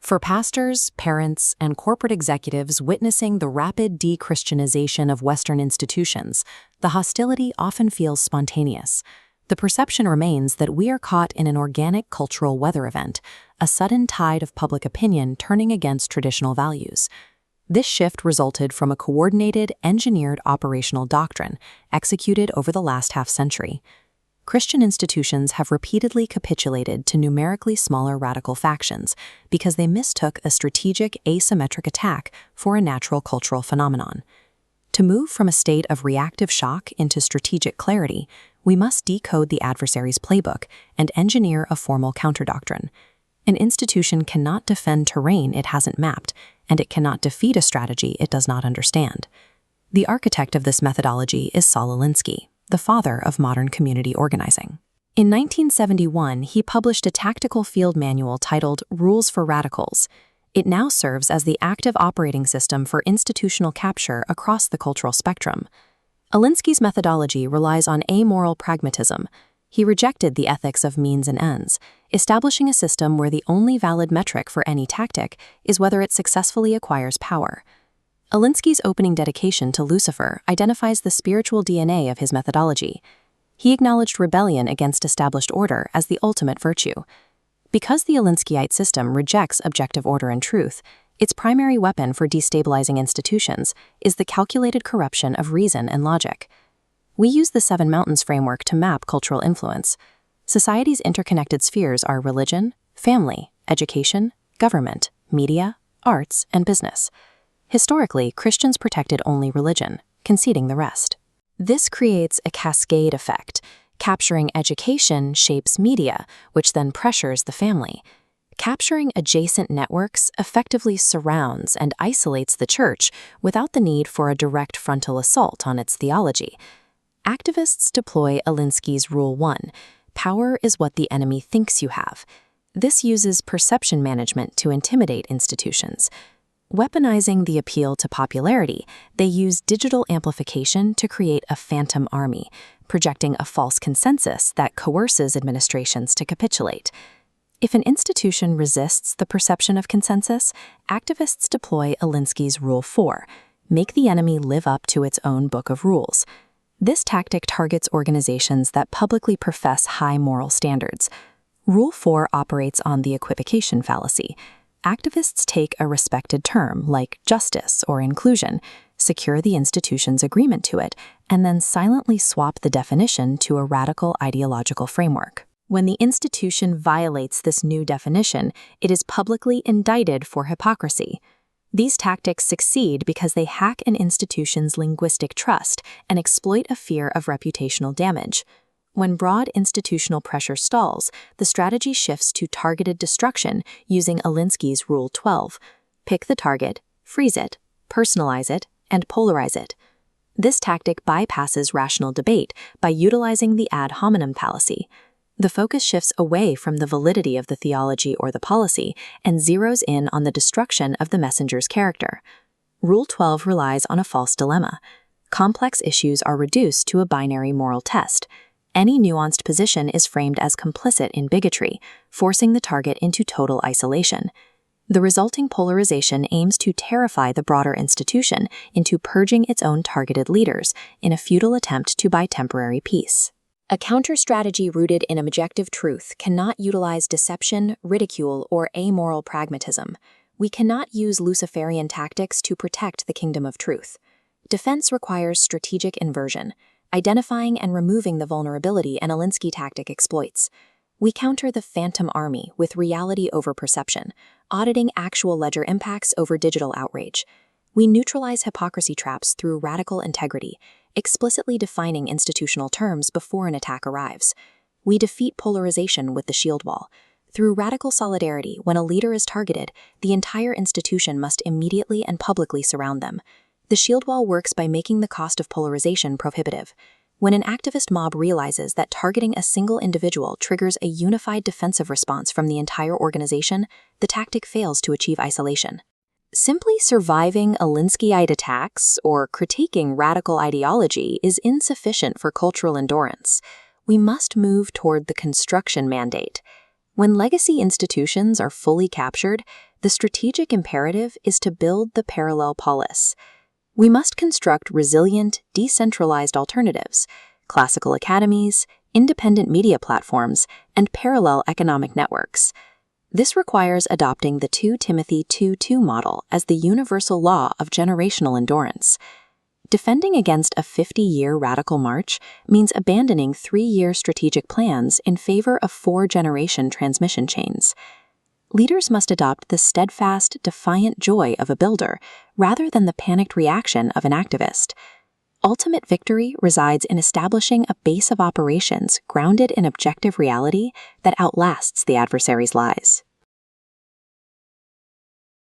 For pastors, parents, and corporate executives witnessing the rapid de-Christianization of Western institutions, the hostility often feels spontaneous. The perception remains that we are caught in an organic cultural weather event, a sudden tide of public opinion turning against traditional values. This shift resulted from a coordinated, engineered operational doctrine executed over the last half-century. Christian institutions have repeatedly capitulated to numerically smaller radical factions because they mistook a strategic asymmetric attack for a natural cultural phenomenon. To move from a state of reactive shock into strategic clarity, we must decode the adversary's playbook and engineer a formal counterdoctrine. An institution cannot defend terrain it hasn't mapped, and it cannot defeat a strategy it does not understand. The architect of this methodology is Saul Alinsky, the father of modern community organizing. In 1971, he published a tactical field manual titled Rules for Radicals. It now serves as the active operating system for institutional capture across the cultural spectrum. Alinsky's methodology relies on amoral pragmatism. He rejected the ethics of means and ends, establishing a system where the only valid metric for any tactic is whether it successfully acquires power. Alinsky's opening dedication to Lucifer identifies the spiritual DNA of his methodology. He acknowledged rebellion against established order as the ultimate virtue. Because the Alinskyite system rejects objective order and truth, its primary weapon for destabilizing institutions is the calculated corruption of reason and logic. We use the Seven Mountains framework to map cultural influence. Society's interconnected spheres are religion, family, education, government, media, arts, and business. Historically, Christians protected only religion, conceding the rest. This creates a cascade effect. Capturing education shapes media, which then pressures the family. Capturing adjacent networks effectively surrounds and isolates the church without the need for a direct frontal assault on its theology. Activists deploy Alinsky's Rule 1, power is what the enemy thinks you have. This uses perception management to intimidate institutions. Weaponizing the appeal to popularity, they use digital amplification to create a phantom army, projecting a false consensus that coerces administrations to capitulate. If an institution resists the perception of consensus, activists deploy Alinsky's Rule 4, make the enemy live up to its own book of rules. This tactic targets organizations that publicly profess high moral standards. Rule 4 operates on the equivocation fallacy. Activists take a respected term, like justice or inclusion, secure the institution's agreement to it, and then silently swap the definition to a radical ideological framework. When the institution violates this new definition, it is publicly indicted for hypocrisy. These tactics succeed because they hack an institution's linguistic trust and exploit a fear of reputational damage. When broad institutional pressure stalls, the strategy shifts to targeted destruction using Alinsky's Rule 12. Pick the target, freeze it, personalize it, and polarize it. This tactic bypasses rational debate by utilizing the ad hominem fallacy. The focus shifts away from the validity of the theology or the policy and zeroes in on the destruction of the messenger's character. Rule 12 relies on a false dilemma. Complex issues are reduced to a binary moral test. Any nuanced position is framed as complicit in bigotry, forcing the target into total isolation. The resulting polarization aims to terrify the broader institution into purging its own targeted leaders in a futile attempt to buy temporary peace. A counter-strategy rooted in objective truth cannot utilize deception, ridicule, or amoral pragmatism. We cannot use Luciferian tactics to protect the kingdom of truth. Defense requires strategic inversion, identifying and removing the vulnerability an Alinsky tactic exploits. We counter the phantom army with reality over perception, auditing actual ledger impacts over digital outrage. We neutralize hypocrisy traps through radical integrity, explicitly defining institutional terms before an attack arrives. We defeat polarization with the shield wall. Through radical solidarity, when a leader is targeted, the entire institution must immediately and publicly surround them. The shield wall works by making the cost of polarization prohibitive. When an activist mob realizes that targeting a single individual triggers a unified defensive response from the entire organization, the tactic fails to achieve isolation. Simply surviving Alinskyite attacks or critiquing radical ideology is insufficient for cultural endurance. We must move toward the construction mandate. When legacy institutions are fully captured, the strategic imperative is to build the parallel polis. We must construct resilient, decentralized alternatives, classical academies, independent media platforms, and parallel economic networks. This requires adopting the 2 Timothy 2:2 model as the universal law of generational endurance. Defending against a 50-year radical march means abandoning 3-year strategic plans in favor of 4-generation transmission chains. Leaders must adopt the steadfast, defiant joy of a builder rather than the panicked reaction of an activist. Ultimate victory resides in establishing a base of operations grounded in objective reality that outlasts the adversary's lies.